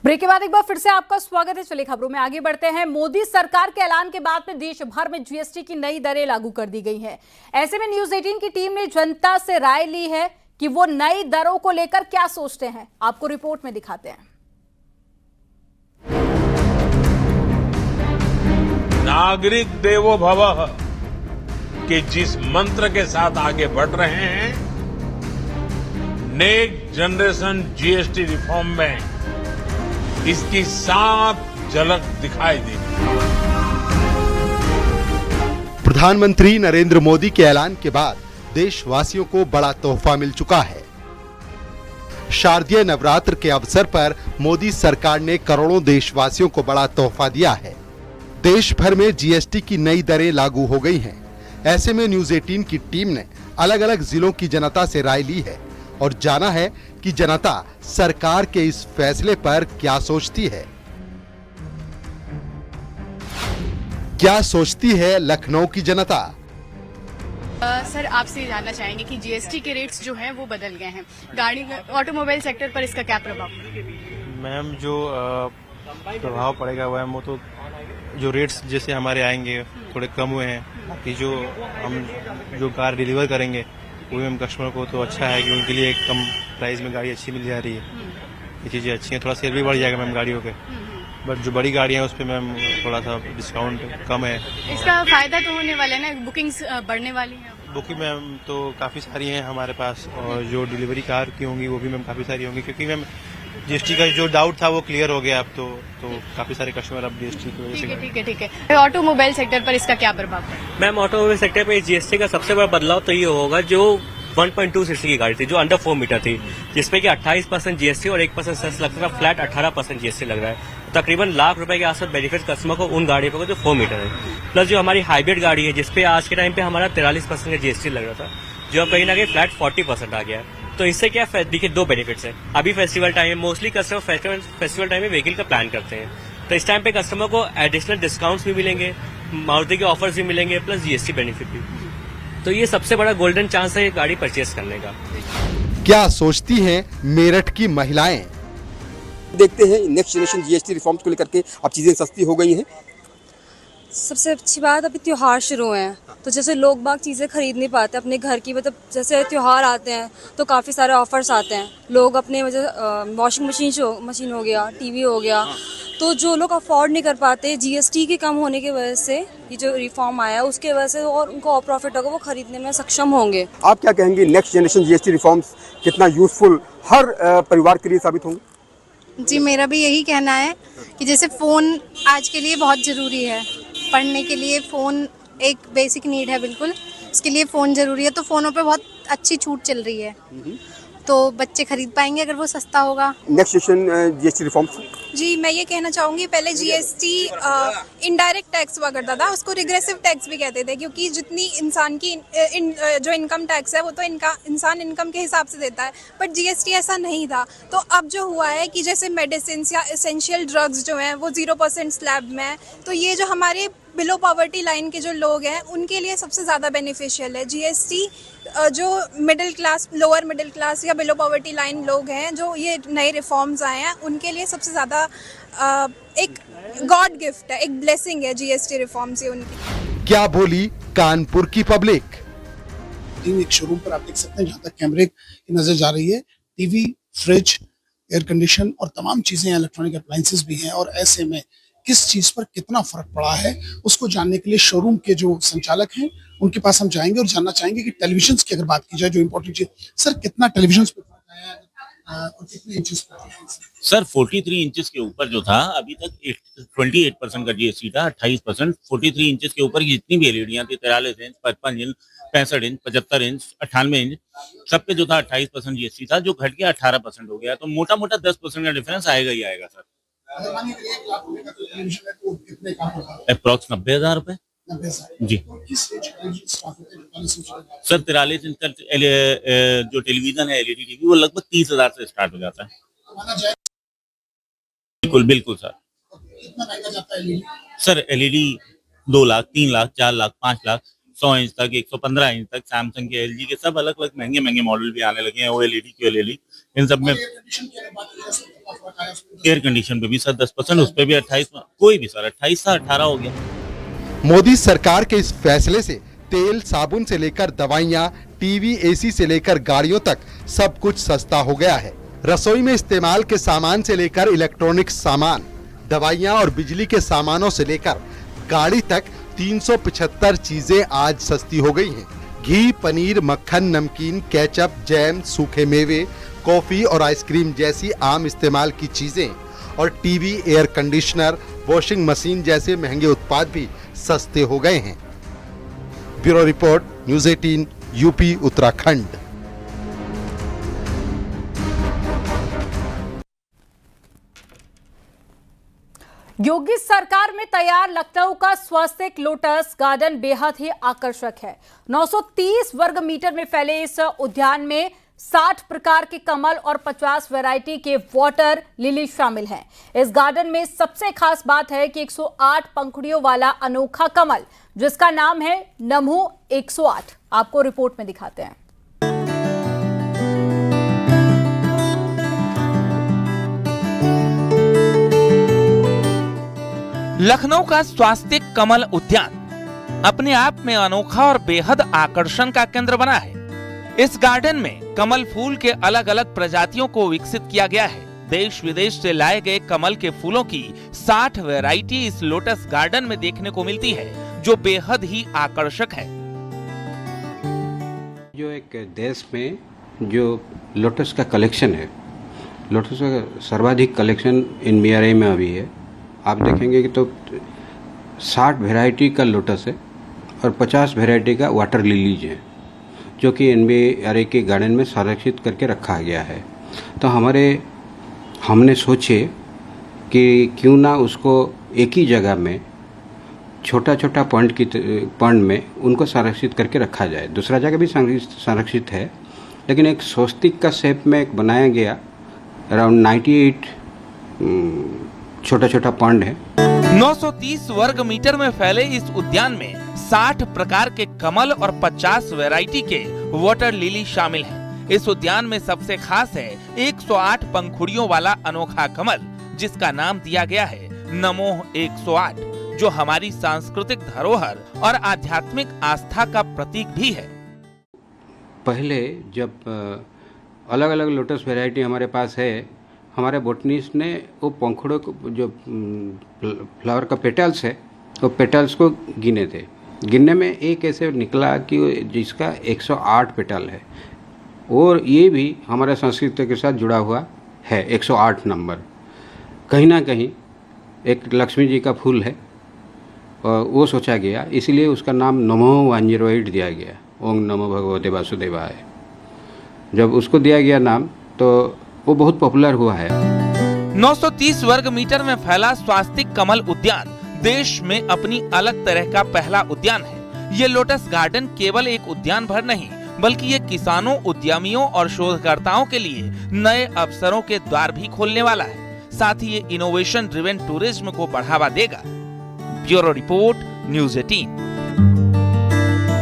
Break के बाद एक बार फिर से आपका स्वागत है। चलिए खबरों में आगे बढ़ते हैं। मोदी सरकार के ऐलान के बाद में देश भर में जीएसटी की नई दरें लागू कर दी गई हैं। ऐसे में न्यूज 18 की टीम ने जनता से राय ली है कि वो नई दरों को लेकर क्या सोचते हैं। आपको रिपोर्ट में दिखाते हैं। नागरिक देवो भवः के जिस मंत्र के साथ आगे बढ़ रहे हैं, नेक्स्ट जनरेशन जीएसटी रिफॉर्म में इसकी साफ झलक दिखाई दी। प्रधानमंत्री नरेंद्र मोदी के ऐलान के बाद देशवासियों को बड़ा तोहफा मिल चुका है। शारदीय नवरात्र के अवसर पर मोदी सरकार ने करोड़ों देशवासियों को बड़ा तोहफा दिया है। देश भर में जीएसटी की नई दरें लागू हो गई हैं। ऐसे में न्यूज 18 की टीम ने अलग अलग जिलों की जनता से राय ली है और जाना है कि जनता सरकार के इस फैसले पर क्या सोचती है। क्या सोचती है लखनऊ की जनता? सर, आपसे जानना चाहेंगे कि जीएसटी के रेट्स जो हैं वो बदल गए हैं, गाड़ी ऑटोमोबाइल सेक्टर पर इसका क्या प्रभाव? मैम, जो प्रभाव पड़ेगा वह वो तो जो रेट्स जैसे हमारे आएंगे थोड़े कम हुए हैं कि जो हम जो कार डिलीवर करेंगे वो भी हम कस्टमर को तो अच्छा है कि उनके लिए एक कम प्राइस में गाड़ी अच्छी मिल जा रही है। ये चीज़ें अच्छी हैं, थोड़ा सेल भी बढ़ जाएगा मैम गाड़ियों के। बट जो बड़ी गाड़ियाँ हैं उस पर मैम थोड़ा सा डिस्काउंट कम है। इसका फायदा तो होने वाला है ना, बुकिंग्स बढ़ने वाली हैं। बुकिंग मैम तो काफ़ी सारी हैं हमारे पास, और जो डिलीवरी कार की होंगी वो भी मैम काफ़ी सारी होंगी, क्योंकि मैम जीएसटी का जो डाउट था वो क्लियर हो गया अब तो काफी सारे कस्टमर अब जीएसटी की वजह से। ठीक है। ऑटोमोबाइल सेक्टर पर इसका क्या प्रभाव है? मैम, ऑटोमोबाइल सेक्टर पे जीएसटी का सबसे बड़ा बदलाव तो ये होगा, जो 1.2 सीसी की गाड़ी थी जो अंडर 4 मीटर थी, जिसपे कि 28% जीएसटी और 1% सेस लगता था, फ्लैट 18% जीएसटी लग रहा है। तकरीबन लाख रुपए के आसपास बेनिफिट कस्टमर को उन गाड़ियों को जो 4 मीटर है। प्लस जो हमारी हाइब्रिड गाड़ी है जिसपे आज के टाइम पे हमारा 43% का जीएसटी लग रहा था, जो अब कहीं ना कहीं फ्लैट 40% आ गया है। तो इससे क्या देखिए, दो बेनिफिट्स हैं। अभी फेस्टिवल टाइम है, मोस्टली कस्टमर फेस्टिवल टाइम में व्हीकल का प्लान करते हैं, तो इस टाइम पे कस्टमर को एडिशनल डिस्काउंट्स भी मिलेंगे, मारुति के ऑफर्स भी मिलेंगे, प्लस जीएसटी बेनिफिट भी। तो ये सबसे बड़ा गोल्डन चांस है ये गाड़ी परचेस करने का। क्या सोचती हैं मेरठ की महिलाएं? देखते हैं नेक्स्ट जनरेशन जीएसटी रिफॉर्म्स को लेकर के अब चीजें सस्ती हो गई हैं। सबसे अच्छी बात, अभी त्योहार शुरू हैं तो जैसे लोग बाग चीज़ें खरीद नहीं पाते अपने घर की, मतलब जैसे त्योहार आते हैं तो काफ़ी सारे ऑफर्स आते हैं। लोग अपने वॉशिंग मशीन हो गया, टीवी हो गया, तो जो लोग अफोर्ड नहीं कर पाते जीएसटी के कम होने की वजह से, ये जो रिफॉर्म आया है उसके वजह से, और उनको और प्रॉफिट होगा, वो खरीदने में सक्षम होंगे। आप क्या कहेंगे, नेक्स्ट जनरेशन जीएसटी रिफॉर्म्स कितना यूजफुल हर परिवार के लिए साबित होंगे? जी, मेरा भी यही कहना है कि जैसे फ़ोन आज के लिए बहुत ज़रूरी है, पढ़ने के लिए फ़ोन एक बेसिक नीड है, बिल्कुल उसके लिए फ़ोन ज़रूरी है। तो फ़ोनों पे बहुत अच्छी छूट चल रही है, तो बच्चे खरीद पाएंगे अगर वो सस्ता होगा। Next generation GST reforms? जी, मैं ये कहना चाहूँगी, पहले जीएसटी इनडायरेक्ट टैक्स हुआ करता था, उसको रिग्रेसिव टैक्स भी कहते थे, क्योंकि जितनी इंसान की जो इनकम टैक्स है वो तो इंसान इनकम के हिसाब से देता है, बट जीएसटी ऐसा नहीं था। तो अब जो हुआ है कि जैसे मेडिसिन या एसेंशियल ड्रग्स जो हैं वो 0% स्लैब में है, तो ये जो हमारे बिलो पॉवर्टी लाइन के जो लोग हैं उनके लिए सबसे ज़्यादा बेनिफिशियल है जीएसटी। जो middle class, lower middle class या बिलो पॉवर्टी लाइन लोग हैं, जो ये नए रिफॉर्म्स आए हैं, उनके लिए सबसे ज़्यादा एक गॉड गिफ्ट है, एक ब्लेसिंग है जीएसटी रिफॉर्म से उनकी। क्या बोली कानपुर की पब्लिक? एक शोरूम पर आप देख सकते हैं जहाँ तक कैमरे की नजर जा रही है, टीवी, फ्रिज, एयर कंडीशन और तमाम चीजें, इलेक्ट्रॉनिक अप्लायंसेस भी हैं। और ऐसे में किस चीज पर कितना फर्क पड़ा है उसको जानने के लिए शोरूम के जो संचालक हैं उनके पास हम जाएंगे और जानना चाहेंगे कि टेलीविजन की अगर बात की जाए, जो इम्पोर्टेंट चीज, सर कितना टेलीविजन पे फर्क आया है और कितने इंचेस पर? सर 43 इंचेस के ऊपर जो था अभी तक 28% का जीएसटी था, 28%। 43 इंचेस के ऊपर की जितनी भी एलईडियां थी, 43 inch, 55 inch, 65 inch, 75 inch, 98 inch, सब पे जो था 28% जीएसटी था, जो घट गया 18% हो गया। तो मोटा मोटा 10% का डिफरेंस आएगा ही आएगा सर। अप्रोक्स 90,000 रुपए जी। सर 43 इंच का जो टेलीविजन है, एलईडी टीवी, वो लगभग 30,000 से स्टार्ट हो जाता है। बिल्कुल बिल्कुल sir. Sir LED 2 lakh, 3 lakh, 4 lakh, 5 lakh, 100 inch तक, 115 इंच तक, सैमसंग के, एलजी के सब अलग अलग महंगे महंगे मॉडल भी आने लगे हैं। वो एलईडी, क्यूएलईडी, इन सब में एयर कंडीशन पे भी सर 10%, उस पे भी 28, कोई भी सर 28 था 18 हो गया। मोदी सरकार के इस फैसले से तेल साबुन से लेकर दवाइयां, टीवी, एसी से लेकर गाड़ियों तक सब कुछ सस्ता हो गया है। रसोई में इस्तेमाल के सामान से लेकर इलेक्ट्रॉनिक्स सामान, दवाइयां और बिजली के सामानों से लेकर गाड़ी तक 375 चीजें आज सस्ती हो गई हैं। घी, पनीर, मक्खन, नमकीन, केचप, जैम, सूखे मेवे, कॉफी और आइसक्रीम जैसी आम इस्तेमाल की चीजें और TV, air conditioner, washing machine जैसे महंगे उत्पाद भी सस्ते हो गए हैं। Bureau report, news 18, UP, Uttarakhand. Yogi सरकार में तैयार लखनऊ का स्वस्तिक लोटस गार्डन बेहद ही आकर्षक है। 930 वर्ग मीटर में फैले इस उद्यान में 60 प्रकार के कमल और 50 वैरायटी के वाटर लिली शामिल हैं। इस गार्डन में सबसे खास बात है कि 108 पंखुड़ियों वाला अनोखा कमल, जिसका नाम है नमो 108, आपको रिपोर्ट में दिखाते हैं। लखनऊ का स्वास्तिक कमल उद्यान अपने आप में अनोखा और बेहद आकर्षण का केंद्र बना है। इस गार्डन में कमल फूल के अलग अलग प्रजातियों को विकसित किया गया है। देश विदेश से लाए गए कमल के फूलों की 60 वैरायटी इस लोटस गार्डन में देखने को मिलती है, जो बेहद ही आकर्षक है। जो एक देश में जो लोटस का कलेक्शन है, लोटस का सर्वाधिक कलेक्शन इन BRI में अभी है। आप देखेंगे कि तो 60 वैरायटी का लोटस है और 50 वैरायटी का वाटर लिलीज है, जो कि NBRI के गार्डन में संरक्षित करके रखा गया है। तो हमने सोचे कि क्यों ना उसको एक ही जगह में छोटा छोटा पॉइंट में उनको संरक्षित करके रखा जाए। दूसरा जगह भी संरक्षित है, लेकिन एक स्वस्तिक का शेप में एक बनाया गया। अराउंड 98 छोटा छोटा पॉइंट है। 930 वर्ग मीटर में फैले इस उद्यान में 60 प्रकार के कमल और 50 वैरायटी के वाटर लिली शामिल हैं। इस उद्यान में सबसे खास है 108 पंखुड़ियों वाला अनोखा कमल, जिसका नाम दिया गया है नमो 108, जो हमारी सांस्कृतिक धरोहर और आध्यात्मिक आस्था का प्रतीक भी है। पहले जब अलग अलग लोटस वैरायटी हमारे पास है, हमारे बोटनिस्ट ने वो पंखुड़ों को, जो फ्लावर का पेटल्स है, वो पेटल्स को गिने थे। गिनने में एक ऐसे निकला कि जिसका 108 पेटल है, और ये भी हमारे संस्कृति के साथ जुड़ा हुआ है। 108 नंबर कहीं ना कहीं एक लक्ष्मी जी का फूल है, और वो सोचा गया, इसलिए उसका नाम नमो 108 दिया गया। ओम नमो भगवते वासुदेवाय। जब उसको दिया गया नाम, तो वो बहुत पॉपुलर हुआ है। 930 वर्ग मीटर में फैला स्वास्तिक कमल उद्यान देश में अपनी अलग तरह का पहला उद्यान है। ये लोटस गार्डन केवल एक उद्यान भर नहीं, बल्कि ये किसानों, उद्यमियों और शोधकर्ताओं के लिए नए अवसरों के द्वार भी खोलने वाला है। साथ ही ये इनोवेशन ड्रिवन टूरिज्म को बढ़ावा देगा। Bureau report, news 18।